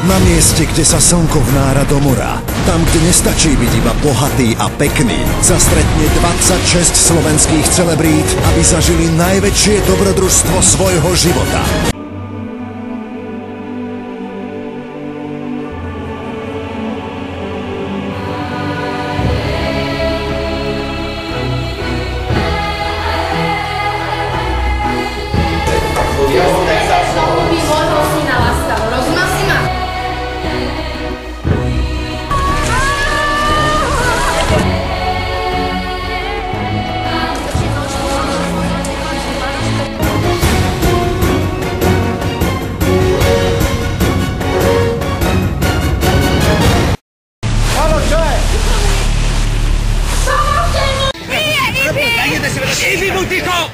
Na mieste, kde sa slnko vnára do mora, tam, kde nestačí byť iba bohatý a pekný, sa stretne 26 slovenských celebrít, aby zažili najväčšie dobrodružstvo svojho života.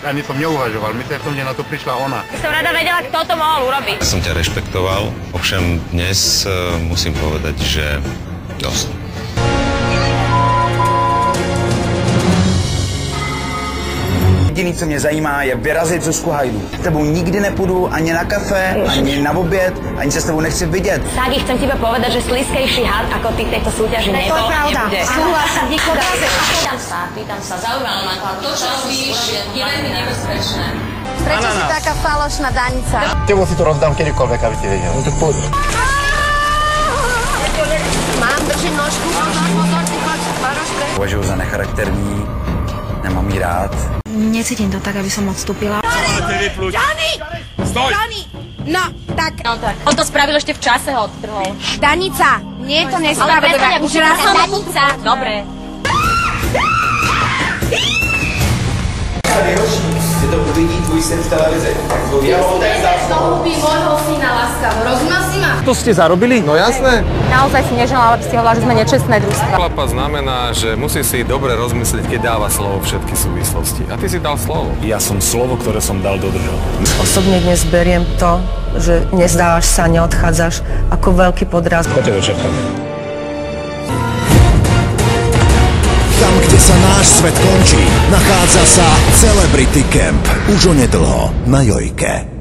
Ani som neuvažoval, myslím, že na to prišla ona. Som rada vedela, kto to mohol urobiť. Ja som ťa rešpektoval, ovšem dnes musím povedať, že dosť. Jediný, co mě zajímá, je vyrazit Zuzku Hajdu. S tebou nikdy nepůjdu ani na kafe, ani na oběd, ani se s tebou nechci vidět. Sági, chcem tebe povedať, že slízkejší had ako ty tejto súťaži nebol a nebude. Súhlasím, nikoho. Pýtam sa, zaujímalo ma to, čo robíš, je veľmi nebezpečné. Prečo si taká falošná, Danica? Tebo si to rozdám kedykoľvek, aby ti vedel. No tak poď. Mám, držím nožku. Pozor, ty choď, Maroš, pre. Považuji za necharakterní, nemám jí rád. Necítim to tak, aby som odstúpila. Dani! Stoj! Dani! No, tak. On to spravil ešte v čase, ho odtrhol. Danica, nie je to nespravedlivé. Už raz som... Danica. Dobre. Nejhorší, že to uvidí tvůj syn v televizi. Z toho hubí môjho syna láskavo. Rozumal si ma? To ste zarobili? No jasné. Naozaj si neželám, aby ste hovorili, že sme nečestné družstvo. Chlapa znamená, že musí si dobre rozmyslieť, keď dáva slovo všetky súvislosti. A ty si dal slovo. Ja som slovo, ktoré som dal, dodržal. Osobne dnes beriem to, že nezdávaš sa, neodchádzaš, ako veľký podraz. Poďte do čerta. Tam, kde sa náš svet končí, nachádza sa Celebrity Camp. Už onedlho na Jojke.